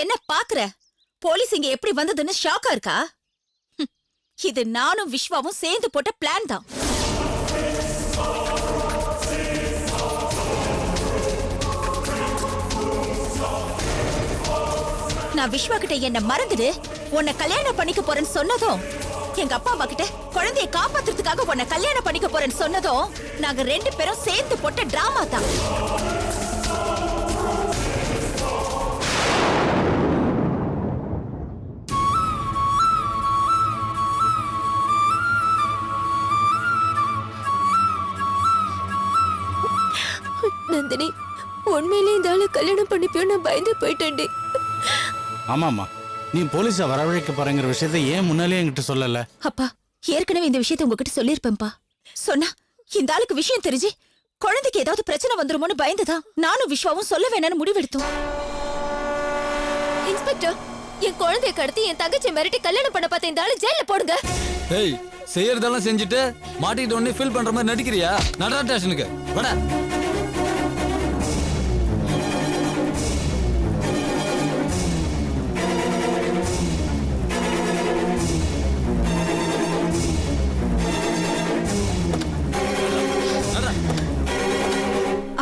என்ன பாக்குற? போலீஸ் இங்க எப்படி வந்ததுன்னு ஷாக்கா இருக்கா? இது நானும் விஸ்வாவும் சேர்ந்து போட்ட பிளான் தான். நான் விஸ்வா கிட்ட என்ன மறந்துடு, உன்னை கல்யாணம் பண்ணிக்க போறேன்னு சொன்னதும், எங்க அப்பா அம்மா கிட்ட குழந்தைய காப்பாத்துறதுக்காக உன்னை கல்யாணம் பண்ணிக்க போறேன்னு சொன்னதும், நாங்க 2 பேரும் சேர்ந்து போட்ட டிராமா தான். நந்தினி, உண்மையிலே இந்த ஆளு கல்யாணம் பண்ணிப்பியோ நான் பயந்து போயிட்டேன்டி. ஆமாமா, நீ போலீஸை வரவழைக்க போறங்கிற விஷயத்த ஏன் முன்னாலே என்கிட்ட சொல்லல? அப்பா, ஏற்கனவே இந்த விஷயத்தை உங்ககிட்ட சொல்லிருப்பேன்பா. சொன்னா இந்த ஆளுக்கு விஷயம் தெரிஞ்சு குழந்தைக்கு ஏதாவது பிரச்சனை வந்துருமோன்னு பயந்துதான் நானும் விஸ்வாவும் சொல்ல வேணான்னு முடிவெடுத்தோம். இன்ஸ்பெக்டர், என் குழந்தைய கடத்தி என் தங்கச்சி மிரட்டி கல்யாணம் பண்ண பார்த்த இந்த ஆளு ஜெயில போடுங்க. ஏய், செய்யறதெல்லாம் செஞ்சுட்டு மாட்டிட்டு உடனே ஃபீல் பண்ற மாதிரி நடிக்கிறியா? நடரா ஸ்டேஷனுக்கு வட.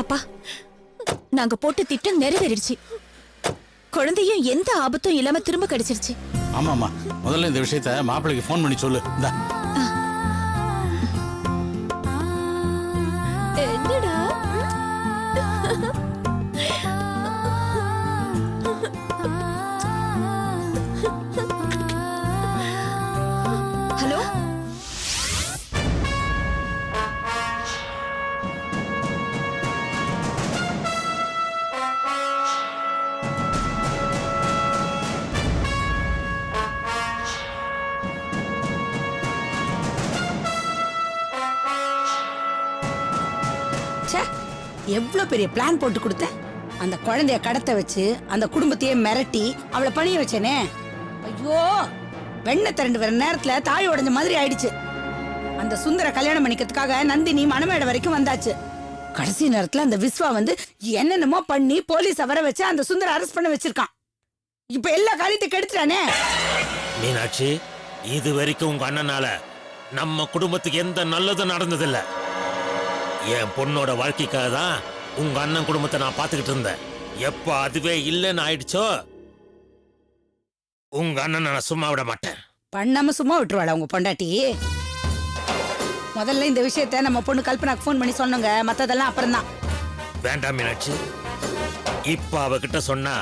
அப்பா, நாங்க போட்ட திட்டம் நிறைவேறிடுச்சு. குழந்தையும் எந்த ஆபத்தும் இல்லாம திரும்ப கிடைச்சிருச்சு. ஆமாமா, முதல்ல இந்த விஷயத்த மாப்பிள்ளைக்கு ஃபோன் பண்ணி சொல்லு. இந்தா. என்னடா? ஹலோ, எவ்வளவு பெரிய பிளான் போட்டு கொடுத்தேன். அந்த குழந்தைய கடத்த வச்சு அந்த குடும்பத்தையே மிரட்டி அவளை பணிய வச்சேனே. ஐயோ, வெண்ணெய் திரண்டு வர நேரத்துல தாய் உடைஞ்ச மாதிரி ஆயிடுச்சு. அந்த சுந்தர கல்யாணம் பண்ணிக்கிறதுக்காக நந்தினி மணமேடை வரைக்கும் வந்தாச்சு. கடைசி நேரத்துல அந்த விஸ்வா வந்து என்னென்னமோ பண்ணி போலீஸ வர வச்சு அந்த சுந்தர அரெஸ்ட் பண்ண வச்சிருக்கான். இப்ப எல்லா காரியத்தையும் கெடுத்துட்டானே. மீனாட்சி, இது வரைக்கும் உங்க அண்ணனால நம்ம குடும்பத்துக்கு எந்த நல்லதும் நடந்ததில்ல. என் பொண்ணோட வாழ்க்கைக்காக தான் உங்க அண்ணன் குடும்பத்தை நான் பார்த்துக்கிட்டு இருந்தேன். எப்ப அதுவே இல்லைன்னு ஆயிடுச்சோ, உங்க அண்ணன் நான் சும்மா விட மாட்டேன். பண்ணாம சும்மா விட்டுருவாளா உங்க பொண்டாட்டி? முதல்ல இந்த விஷயத்த நம்ம பொண்ணு கல்பனாக்கு ஃபோன் பண்ணி சொன்னோங்க, மத்ததெல்லாம் அப்புறம் தான். வேண்டாம் மீனாட்சி, இப்ப அவகிட்ட சொன்னா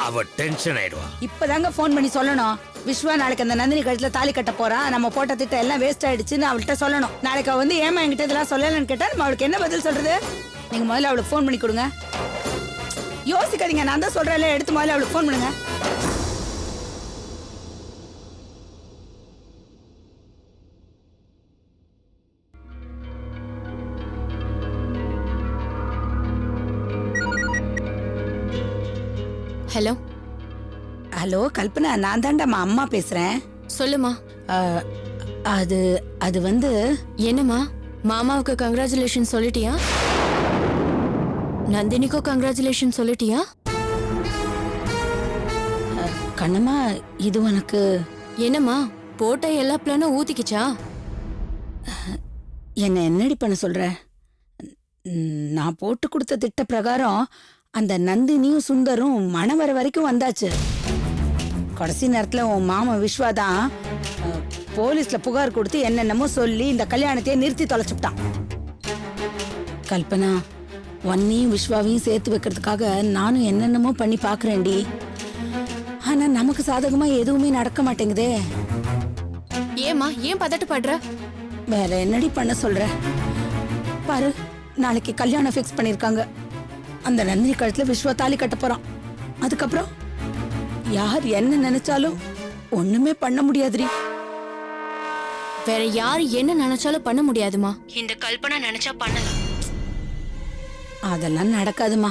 அவ டென்ஷன் ஆயிடுவா. இப்பதாங்க ஃபோன் பண்ணி சொல்லணும். விஸ்வா நாளைக்கு அந்த நந்தினி கழுத்துல தாலி கட்ட போறான், நம்ம போட்ட திட்டம் எல்லாம் வேஸ்ட் ஆயிடுச்சுன்னு அவள்கிட்ட சொல்லணும். நாளைக்கு அவ வந்து ஏமா என்கிட்ட இதெல்லாம் சொல்லலன்னு கேட்டா நம்ம அவளுக்கு என்ன பதில் சொல்றது? நீங்க முதல்ல அவளுக்கு ஃபோன் பண்ணி கொடுங்க. யோசிக்காதீங்க, நான் தான் சொல்றேன்ல, எடுத்து முதல்ல அவளுக்கு ஃபோன் பண்ணுங்க. ஹலோ. ஹலோ கல்பனா, நான் தான்டாமா அம்மா பேசுறேன். சொல்லுமா. அது அது வந்து என்னம்மா, மாமாவுக்கு கங்க்ராச்சுலேஷன் சொல்லிட்டியா? நந்தினிக்கோ கங்க்ராச்சுலேஷன் சொல்லிட்டியா? கண்ணம்மா, இது உனக்கு என்னம்மா, போட்ட எல்லா பிளானும் ஊத்திக்கிச்சா? என்ன என்னடி பண்ண சொல்ற? நான் போட்டு கொடுத்த திட்ட பிரகாரம் அந்த நந்தினியும் சுந்தரும் மனம் வர வரைக்கும் வந்தாச்சு. கடைசி நேரத்துல உன் மாமா விஸ்வாதான் போலீஸ்ல புகார் கொடுத்து என்னென்னமோ சொல்லி இந்த கல்யாணத்தையே நிறுத்தி தொலைச்சுட்டான். கல்பனா, உன்னையும் விஸ்வாவையும் சேர்த்து வைக்கிறதுக்காக நானும் என்னென்னமோ பண்ணி பாக்குறேன்டி. ஆனா நமக்கு சாதகமா எதுவுமே நடக்க மாட்டேங்குதே. ஏமா, ஏன் பதட்டப்படுற? வேற என்னடி பண்ண சொல்ற? பாரு, நாளைக்கு கல்யாணம் ஃபிக்ஸ் பண்ணிருக்காங்க. அந்த நந்தினி கழுத்துல விஸ்வா தாலி கட்ட போறான். அதுக்கப்புறம் யார் என்ன நினைச்சாலும் ஒண்ணுமே பண்ண முடியாதுரி. வேற யார் என்ன நினைச்சாலும் பண்ண முடியாதுமா. இந்த கல்பனா நினைச்சா பண்ணலாம். அதெல்லாம் நடக்காதுமா.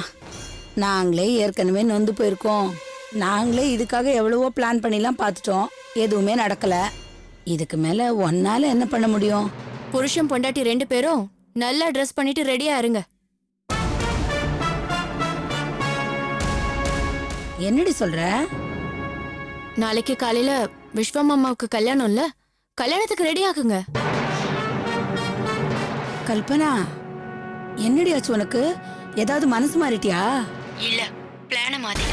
நாங்களே ஏற்கனவே நொந்து போயிருக்கோம். நாங்களே இதுக்காக எவ்வளவோ பிளான் பண்ணிலாம் பார்த்துட்டோம், எதுவுமே நடக்கல. இதுக்கு மேல ஒன்னால என்ன பண்ண முடியும்? புருஷன் பொண்டாட்டி 2 பேரும் நல்லா ட்ரெஸ் பண்ணிட்டு ரெடியா இருங்க. என்னடி சொல்ற? நாளைக்கு காலையில விஸ்வம் அம்மாவுக்கு கல்யாணம் இல்ல, கல்யாணத்துக்கு ரெடி ஆகுங்க. கல்பனா, என்னடி ஆச்சு உனக்கு? ஏதாவது மனசு மாறிட்டியா? இல்ல, பிளான மாத்தி.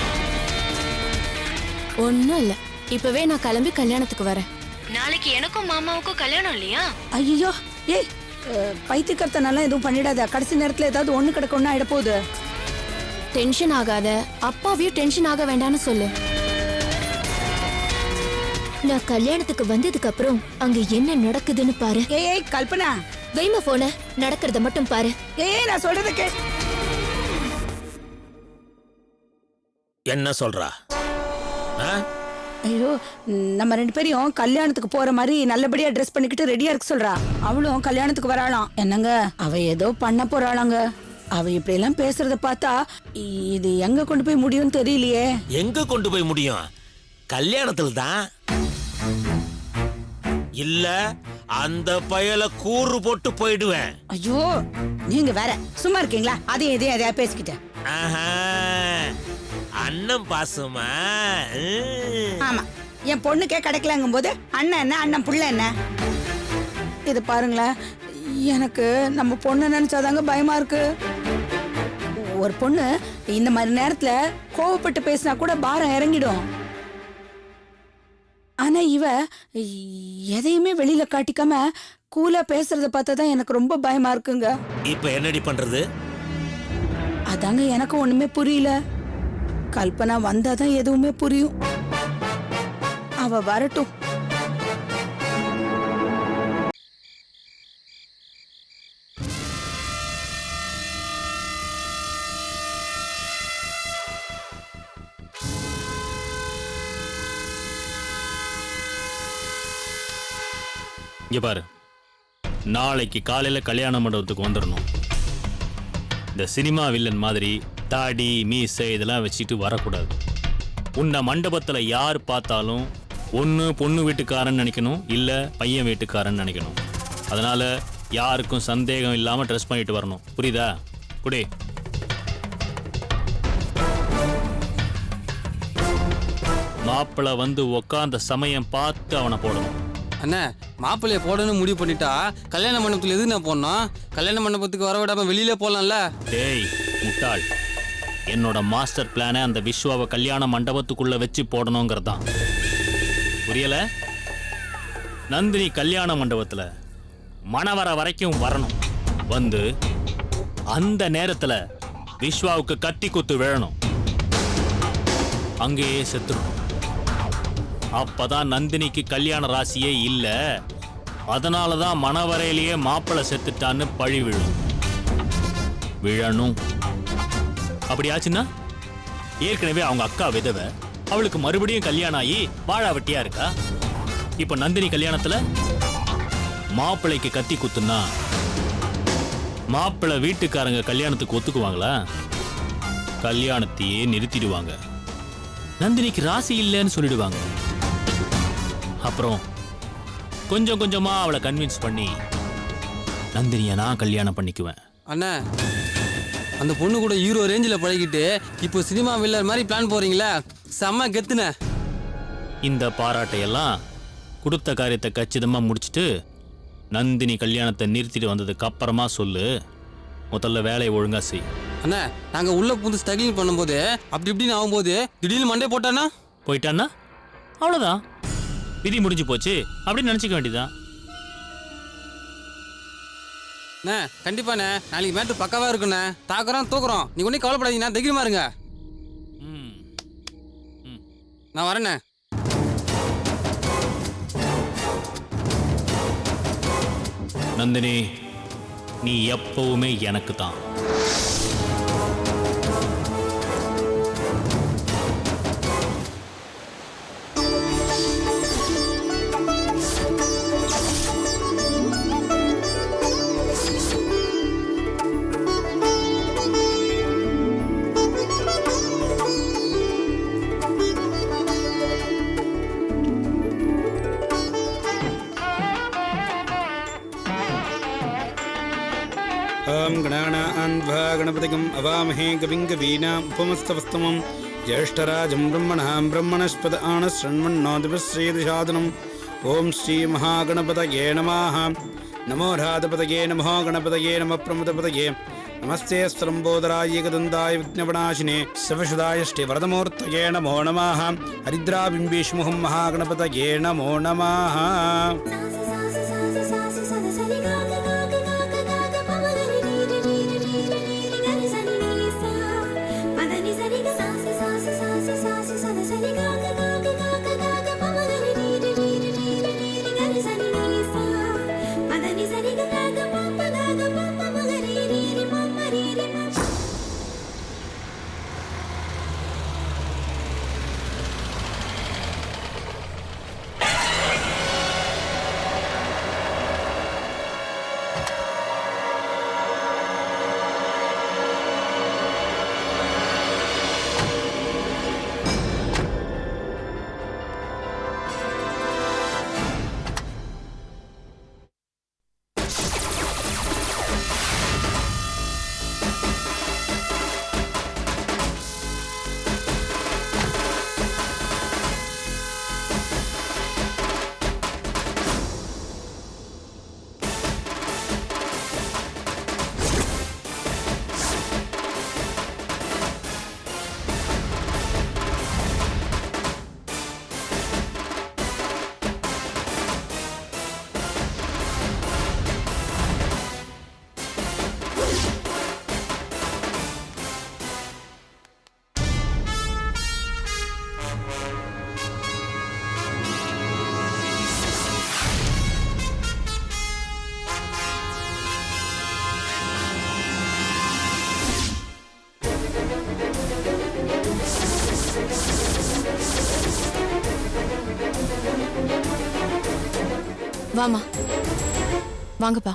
ஒண்ணும் இல்ல, இப்பவே நான் கிளம்பி கல்யாணத்துக்கு வரேன். நாளைக்கு எனக்கும் மாமாவுக்கும் கல்யாணம் இல்லையா? ஐயோ, ஏய் பைத்தியக்காரத்தனால எதுவும் பண்ணிடாத. கடைசி நேரத்துல ஏதாவது ஒண்ணு கிடக்க ஒண்ணு ஆயிட போகுது. டென்ஷன் ஆகாத, அப்பாவையும் டென்ஷன் ஆக வேண்டாம்னு சொல்லு. நான் கல்யாணத்துக்கு வந்ததுக்கு அப்புறம் அங்க என்ன நடக்குதுன்னு பாரு. ஏய் கல்பனா, வைமா போன, நடக்கிறத மட்டும் பாரு. ஏய் நான் சொல்றத கே. என்ன சொல்றா? ஆ? ஐயோ, நம்ம 2 பேரையும் கல்யாணத்துக்கு போற மாதிரி நல்லபடியா ட்ரெஸ் பண்ணிக்கிட்டு ரெடியா இருக்க சொல்றா. அவளும் கல்யாணத்துக்கு வராளாம். என்னங்க, அவ ஏதோ பண்ண போறாளாங்க. அவ இப்படி எல்லாம் பேசுறத பார்த்தா இது எங்க கொண்டு போய் முடியும்னு தெரியலையே. எங்க கொண்டு போய் முடியும்? கல்யாணத்துல தான். இல்ல அந்த பயல கூறு போட்டு போயிடுவேன். ஐயோ, நீங்க வேற சும்மா இருக்கீங்களா? அதையும் இதையும் எதையா பேசிக்கிட்டேன். ஆஹா, அண்ணன் பாசமா? ஆமா, என் பொண்ணுக்கே கிடைக்கலங்கும் போது அண்ணன் என்ன, அண்ணன் புள்ள என்ன? இது பாருங்களேன், எனக்கு நம்ம பொண்ணு நினைச்சாதாங்க பயமா இருக்கு. ஒரு பொண்ணு இந்த மாதிரி நேரத்துல கோவப்பட்டு பேசினா கூட பாரம் இறங்கிடும். ஆனா இவ எதையுமே வெளியில காட்டிக்காம கூலா பேசுறத பார்த்தாதான் எனக்கு ரொம்ப பயமா இருக்குங்க. இப்ப என்னடி பண்றது? அதாங்க எனக்கு ஒண்ணுமே புரியல. கல்பனா வந்தாதான் எதுவுமே புரியும். அவ வரட்டும். இங்க பாரு, நாளைக்கு காலையில கல்யாண மண்டபத்துக்கு வந்துடணும். இந்த சினிமா வில்லன் மாதிரி தாடி மீசை இதெல்லாம் வச்சுட்டு வரக்கூடாது. உன்னை மண்டபத்தில் யார் பார்த்தாலும் ஒன்று பொண்ணு வீட்டுக்காரன் நினைக்கணும், இல்லை பையன் வீட்டுக்காரன் நினைக்கணும். அதனால யாருக்கும் சந்தேகம் இல்லாமல் ட்ரெஸ் பண்ணிட்டு வரணும். புரியுதா? குடி. மாப்பிள்ளை வந்து உக்காந்த சமயம் பார்த்து அவனை போடணும். அண்ணா, மாப்பிள்ளைய போடணும்னு முடிவு பண்ணிட்டா கல்யாண மண்டபத்தில் எதுக்கு நான் போடணும்? கல்யாண மண்டபத்துக்கு வர விடாம வெளியிலே போகலாம்ல? டேய் முட்டாள், என்னோட மாஸ்டர் பிளானை அந்த விஸ்வாவை கல்யாண மண்டபத்துக்குள்ள வச்சு போடணுங்கிறதான். புரியல? நந்தினி கல்யாண மண்டபத்துல மணவர வரைக்கும் வரணும். வந்து அந்த நேரத்துல விஸ்வாவுக்கு கத்தி குத்து விழணும். அங்கேயே செத்துரும். அப்பதான் நந்தினிக்கு கல்யாண ராசியே இல்ல, அதனாலதான் மணவரையிலேயே மாப்பிள்ளை செத்துட்டான்னு பழி விழணும். அப்படி ஆச்சுன்னா ஏற்கனவே அவங்க அக்கா விதவை, அவளுக்கு மறுபடியும் கல்யாணம் ஆகி வாழா வெட்டியா இருக்கா. இப்ப நந்தினி கல்யாணத்துல மாப்பிள்ளைக்கு கத்தி குத்துனா மாப்பிள்ளை வீட்டுக்காரங்க கல்யாணத்துக்கு ஒத்துக்குவாங்களா? கல்யாணத்தையே நிறுத்திடுவாங்க. நந்தினிக்கு ராசி இல்லைன்னு சொல்லிடுவாங்க. அப்புறம் கொஞ்சம் கொஞ்சமா அவளை கன்வின்ஸ் பண்ணி நந்தினியை நான் கல்யாணம் பண்ணிக்குவேன். அண்ணா, அந்த பொண்ணு கூட ஹீரோ ரேஞ்சில் பழகிட்டு இப்போ சினிமா வில்லர் மாதிரி பிளான் போறீங்களா? செம்ம கெத்துன. இந்த பாராட்டையெல்லாம் கொடுத்த காரியத்தை கச்சிதமா முடிச்சுட்டு நந்தினி கல்யாணத்தை நிறுத்திட்டு வந்ததுக்கு அப்புறமா சொல்லு. முதல்ல வேலையை ஒழுங்கா செய். அண்ணா, நாங்கள் உள்ள புது ஸ்ட்ரகிள் பண்ணும்போது அப்படி இப்படின்னு ஆகும்போது திடீர்னு மண்டே போட்டானா போயிட்டான்னா அவ்வளோதான், விதி முடிஞ்சு போச்சு அப்படின்னு நினச்சிக்க வேண்டியதான். அண்ணா கண்டிப்பாண்ணே, நாளைக்கு மேட்டு பக்காவாக இருக்குண்ணே. தாக்குறோம் தூக்குறோம், நீ ஒன்றும் கவலைப்படாதீங்கண்ணா, தைரியமா இருங்க. நான் வரேண்ணே. நந்தினி, நீ எப்பவுமே எனக்கு தான். ஓம் கணானான்வா கணபதிகம் அவாமஹே கவிங் கவீனாம் உபமஸ்தவஸ்தமம் ज्येष्ठराजं ब्रह्मणां ब्रह्मणस्पद आनशृण्वन्नोतिपश्रीदिशादनम् ॐ श्रीमहागणपतये नमः नमो राधपतये नमो गणपतये नमः प्रमदपतये नमस्ते स्त्रम्बोदराय एकदन्ताय विघ्नविनाशिने शिवसुधाय श्रीवरदमूर्तये नमो नमः हरिद्राबिम्बीष्मुहं महागणपतये नमो नमः வாமா வாங்கப்பா.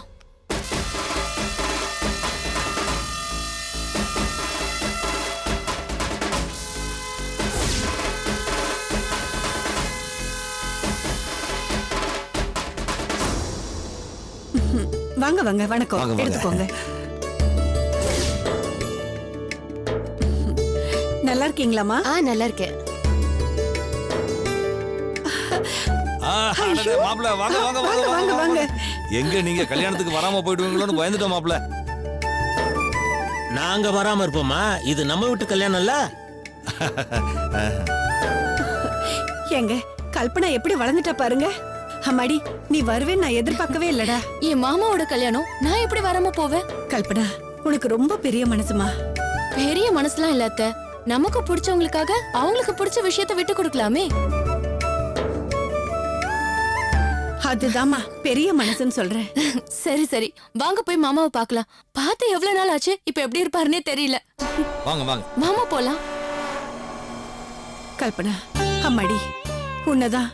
வாங்க வாங்க வணக்கம். வாங்க, வாங்க. எடுத்துக்கோங்க. நல்லா இருக்கீங்களாமா? நல்லா இருக்கேன். மாப்பிள்ள வாங்க வாங்க வாங்க வாங்க வாங்க. எங்க நீங்க கல்யாணத்துக்கு வராம போயிடுவீங்களோன்னு பயந்துட்டோம் மாப்பிள்ள. நாங்க வராம இருப்போமா? இது நம்ம வீட்டு கல்யாணம் இல்ல. ஏங்க கல்பனா எப்படி வளர்ந்துட்டா பாருங்க. அம்மாடி நீ வருவேன்னு நான் எதிர்பார்க்கவே இல்லடா. என் மாமாவோட கல்யாணம் நான் எப்படி வராம போவேன்? கல்பனா உனக்கு ரொம்ப பெரிய மனசுமா. பெரிய மனசுலாம் இல்ல அத்தை. நமக்கு பிடிச்சவங்களுக்காக அவங்களுக்கு பிடிச்ச விஷயத்த விட்டு கொடுக்கலாமே. அதுதாம்மா பெரிய மனசுன்னு சொல்றேன். சரி சரி வாங்க போய் மாமாவை பார்க்கலாம். பார்த்து எவ்வளவு நாள் ஆச்சு, இப்ப எப்படி இருப்பாருன்னே தெரியல. வாங்க வாங்க மாமா போலாம். கல்பனா அம்மாடி உன்னதான்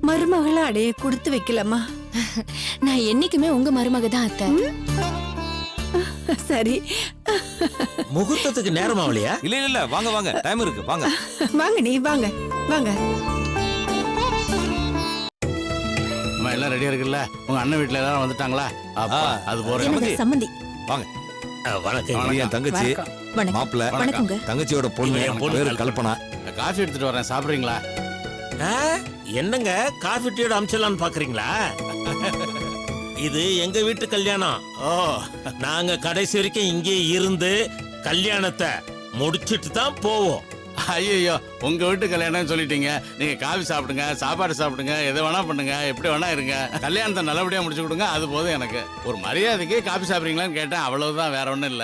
மருமகள அடைய கொடுத்து வைக்கலாமா? நான் என்னைக்குமே உங்க மருமக தான் அத்தை. சரி முகூர்த்தத்துக்கு நேரம் ஆகலையா? இல்ல இல்ல வாங்க வாங்க டைம் இருக்கு வாங்க. வாங்க நீ வாங்க வாங்க. அம்மா எல்லாம் ரெடியா இருக்குல்ல? உங்க அண்ணன் வீட்டுல எல்லாரும் வந்துட்டாங்களா? அப்பா அது போறேன். சம்மந்தி வாங்க. வணக்கம். என் தங்கச்சி மாப்பிள்ள வணக்கங்க. தங்கச்சியோட பொண்ணு என் பொண்ணு பேரு கல்பனா. காஃபி எடுத்துட்டு வரேன், சாப்பிடுறீங்களா? என்னங்க காஃபி டீயோட அம்சலான்னு பாக்குறீங்களா? இது எங்க வீட்டு கல்யாணம். ஓ, நாங்க கடைசி வரைக்கும் இங்கே இருந்து கல்யாணத்தை முடிச்சிட்டு தான் போவோம். ஐயோ உங்க வீட்டு கல்யாணம் சொல்லிட்டீங்க. நீங்க காஃபி சாப்பிடுங்க, சாப்பாடு சாப்பிடுங்க, எதை வேணா பண்ணுங்க, எப்படி வேணா இருங்க. கல்யாணத்தை நல்லபடியா முடிச்சு கொடுங்க, அது போதும் எனக்கு. ஒரு மரியாதைக்கு காஃபி சாப்பிடுறீங்களான்னு கேட்டேன், அவ்வளவுதான், வேற ஒண்ணும் இல்ல.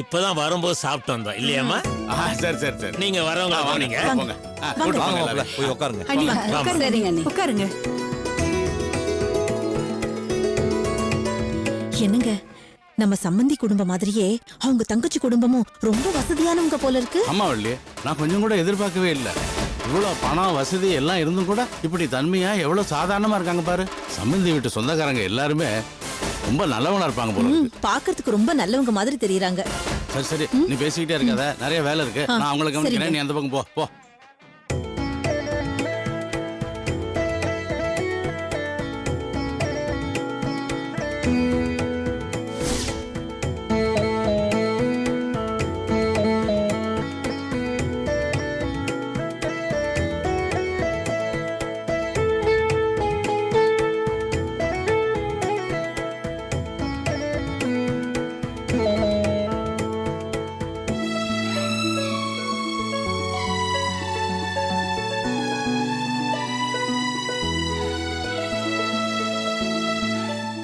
இப்பதான் வரும்போது சாப்பிட்டு வந்தோம் இல்லையாமா? சரி சரி சரி. நீங்க வரவங்க போனீங்க. போங்க. கூட்டு வாங்க போங்க மாப்பிள்ள எல்லாரையும். போய் உட்காருங்க. அண்ணி வாங்க. உட்காருங்க அண்ணி. உட்காருங்க. என்னங்க நம்ம சம்பந்தி குடும்பம் மாதிரியே அவங்க தங்கச்சி குடும்பமும் ரொம்ப வசதியானவங்க போல இருக்கு. ஆமா வள்ளி, நான் கொஞ்சம் கூட எதிர்பார்க்கவே இல்லை. இவ்வளவு பணம் வசதி எல்லாம் இருந்தும் கூட இப்படி தன்மையா எவ்வளவு சாதாரணமா இருக்காங்க பாரு. சம்பந்தி வீட்டு சொந்தக்காரங்க எல்லாருமே ரொம்ப நல்லவனா இருப்பாங்க போல இருக்கு. பாக்குறதுக்கு ரொம்ப நல்லவங்க மாதிரி தெரியறாங்க. சரி சரி, நீ பேசிக்கிட்டே இருக்காத, நிறைய வேலை இருக்கு. நான் அவங்களுக்கு கவனிக்கிறேன், நீ அந்த பக்கம் போ போ.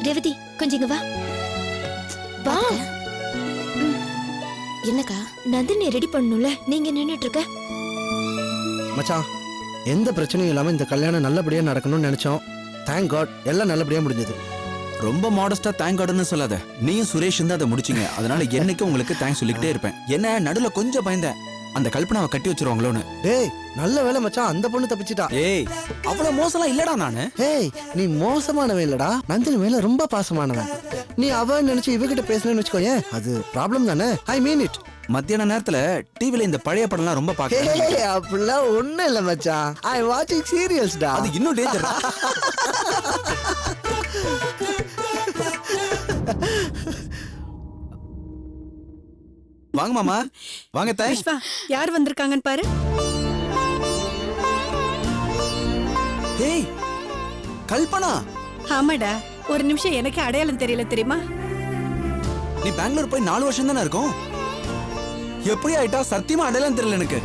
ரேவதி கொஞ்சம் இங்க வா வா. என்னக்கா நந்தினி ரெடி பண்ணணும்ல, நீங்க நின்னுட்டு இருக்க. மச்சான், எந்த பிரச்சனையும் இல்லாம இந்த கல்யாணம் நல்லபடியா நடக்கணும்னு நினைச்சோம். தேங்க் காட் எல்லாம் நல்லபடியா முடிஞ்சது. ரொம்ப மாடஸ்டா தேங்க் கார்டுன்னு சொல்லாத. நீயும் சுரேஷ் தான் அதை முடிச்சீங்க. அதனால என்னைக்கு உங்களுக்கு தேங்க்ஸ் சொல்லிக்கிட்டே இருப்பேன். என்ன நடுவுல கொஞ்சம் பயந்தேன், அந்த கல்பனாவை கட்டி வச்சிருவாங்களோன்னு. டேய் நல்ல வேலை மச்சான், அந்த பொண்ணு தப்பிச்சிட்டா. ஏய் அவ்வளவு மோசம்லாம் இல்லடா நானு. ஏய் நீ மோசமானவன் இல்லடா, நந்தினி மேல ரொம்ப பாசமானவன். நீ அவ நினைச்சு இவகிட்ட பேசணும்னு வச்சுக்கோயேன், அது ப்ராப்ளம் தானே. ஐ மீன் இட். மத்தியான நேரத்துல டிவில இந்த பழைய படம்லாம் ரொம்ப பாக்க. அப்படிலாம் ஒண்ணும் இல்ல மச்சான், ஐ வாட்சிங் சீரியல்ஸ்டா. அது இன்னும் டேஞ்சர். வாங்க மாமா, வாங்க தாய். விஸ்வா, யார் வந்திருக்காங்கன்னு பாரு. ஏய் கல்பனா, ஆமாடா, ஒரு நிமிஷம் எனக்கு அடையாளம் தெரியல தெரியுமா? நீ பெங்களூர் போய் 4 வருஷம் தானே இருக்கும். எப்படி ஆயிட்டா சத்தியமா அடையாளம் தெரியல எனக்கு.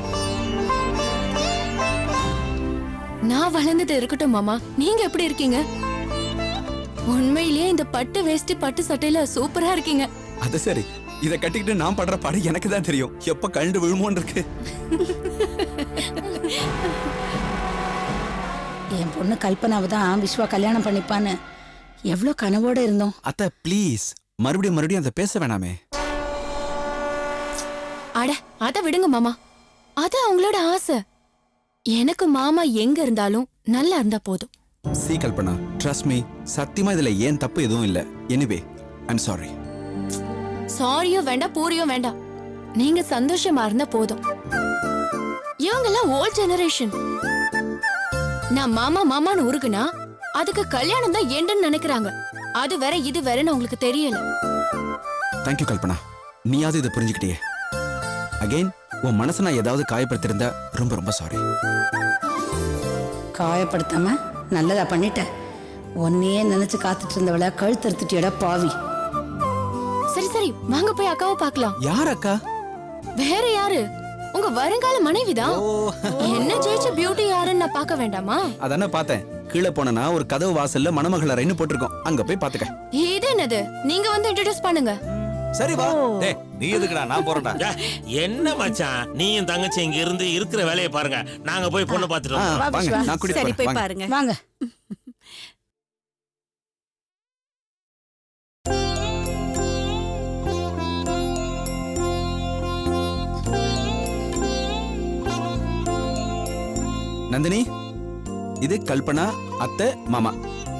நான் வளர்ந்தது இருக்கட்டும் மாமா, நீங்க எப்படி இருக்கீங்க? உண்மையிலேயே இந்த பட்டு வேஷ்டி பட்டு சட்டையில சூப்பரா இருக்கீங்க. அது சரி, இத கட்டிக்கிட்டு நான் படுற பாடு எனக்கு தான் தெரியும். எப்ப கழண்டு விழுமோன்னு இருக்கு. என் பொண்ணு கல்பனாவை தான் விஸ்வா கல்யாணம் பண்ணிப்பான்னு எவ்வளவு கனவோட இருந்தோம். அத்த ப்ளீஸ் மறுபடியும் அதை பேச வேணாமே. அட அத விடுங்க மாமா, அது அவங்களோட ஆசை. எனக்கு மாமா எங்க இருந்தாலும் நல்லா இருந்தா போதும். சி கல்பனா, ட்ரஸ்ட் மீ, சத்தியமா இதுல ஏன் தப்பு எதுவும் இல்ல. Anyway I'm sorry. சாரியோ வேண்டாம், பூரியோ வேண்டாம், நீங்க சந்தோஷமா இருந்தா போதும். இவங்கெல்லாம் ஓல்ட் ஜெனரேஷன். நான் மாமா மாமான்னு உருகுனா அதுக்கு கல்யாணம் தான் எண்டுன்னு நினைக்கிறாங்க. அது வேற இது வேறன்னு உங்களுக்கு தெரியல. தேங்க்யூ கல்பனா, நீயாவது இதை புரிஞ்சுக்கிட்டியே. அகைன் உன் மனசை நான் ஏதாவது காயப்படுத்திருந்தா ரொம்ப ரொம்ப சாரி. காயப்படுத்தாம நல்லதா பண்ணிட்ட. ஒன்னையே நினைச்சு காத்துட்டு இருந்தவள கழுத்தறுத்துட்டியடா பாவி. சரி சரி, வாங்க போய் அக்காவை பார்க்கலாம். யார் அக்கா? வேற யாரு, உங்க வருங்கால மனைவிதான். என்ன ஜெயிச்ச பியூட்டி யாருன்னு நான் பார்க்க வேண்டாமா? அதானே பார்த்தேன். கீழே போனா ஒரு கதவு வாசல்ல மணமகள் அறைன்னு போட்டிருக்கோம், அங்க போய் பாத்துக்க. இது என்னது, நீங்க வந்து இன்ட்ரோடியூஸ் பண்ணுங்க. சரி வா. டேய் நீ எதுக்குடா, நான் போறேன்டா. என்ன மச்சான், நீயும் தங்கச்சி இங்க இருந்து இருக்கிற வேலையை பாருங்க. நாங்க போய் பொண்ணு பாத்துட்டு வரோம். வா வாங்க, விஸ்வா. நான் கூட்டிட்டு சரி போறேன். போய் வாங்க. பாருங்க. வாங்க. நந்தினி, இது கல்பனா, அத்தை, மாமா.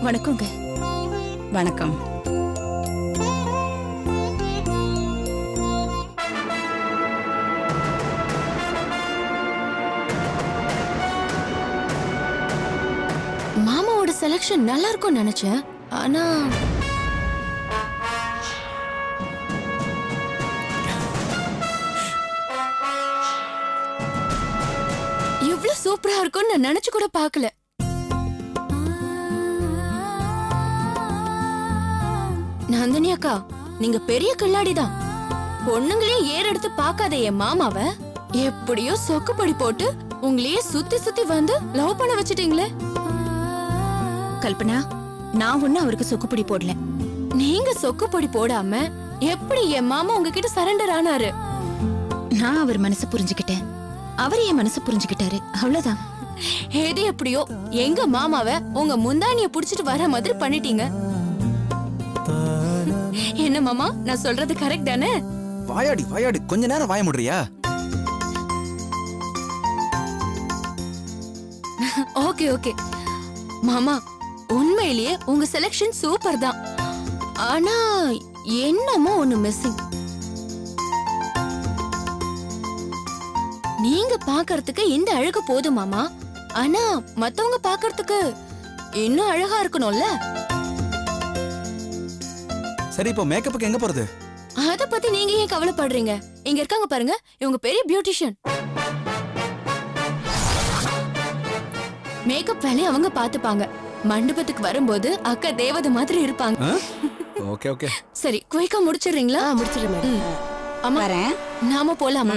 வணக்கங்க. வணக்கம். மாமாவோட செலக்ஷன் நல்லா இருக்கும்னு நினைச்சேன், ஆனா இவ்ளோ சூப்பரா இருக்கும்னு நான் நினைச்சு கூட பார்க்கல. நந்தினி அக்கா, நீங்க பெரிய கில்லாடிதான். பொண்ணுங்களே ஏறெடுத்து பார்க்காத என் மாமாவ எப்படியோ சொக்குப்படி போட்டு உங்களையே சுத்தி சுத்தி வந்து லவ் பண்ண வச்சிட்டீங்களே. கல்பனா, நான் ஒண்ணு அவருக்கு சொக்குப்படி போடல. நீங்க சொக்குப்படி போடாம எப்படி என் மாமா உங்ககிட்ட சரண்டர் ஆனாரு? நான் அவர் மனசு புரிஞ்சுக்கிட்டேன், அவர் என் மனசு புரிஞ்சுக்கிட்டாரு, அவ்வளவுதான். எது எப்படியோ எங்க மாமாவ உங்க முந்தானிய புடிச்சிட்டு வர மாதிரி பண்ணிட்டீங்க. என்ன மாமா, நான் சொல்றது கரெக்ட் தானே? வாயாடி கொஞ்ச நேரம் வாய முடுறியா? ஓகே ஓகே மாமா, உண்மையிலேயே உங்க செலக்ஷன் சூப்பர் தான். ஆனா என்னமோ ஒண்ணு மிஸ்ஸிங். நீங்க பாக்குறதுக்கு இந்த அழகு போதும் மாமா, ஆனா மத்தவங்க பாக்குறதுக்கு இன்னும் அழகா இருக்கணும்ல. சரி, இப்போ மேக்கப்புக்கு எங்க போறது? அத பத்தி நீங்க ஏன் கவலைப்படுறீங்க? இங்க இருக்காங்க பாருங்க, இவங்க பெரிய பியூட்டிஷியன். மேக்கப் வேலையை அவங்க பாத்துப்பாங்க. மண்டபத்துக்கு வரும்போது அக்கா தேவதை மாதிரி இருப்பாங்க. Okay okay. சரி, குயிக்கா முடிச்சிடுறீங்களா? முடிச்சிடுறேன். அம்மா, வரேன். நாம போலாமா?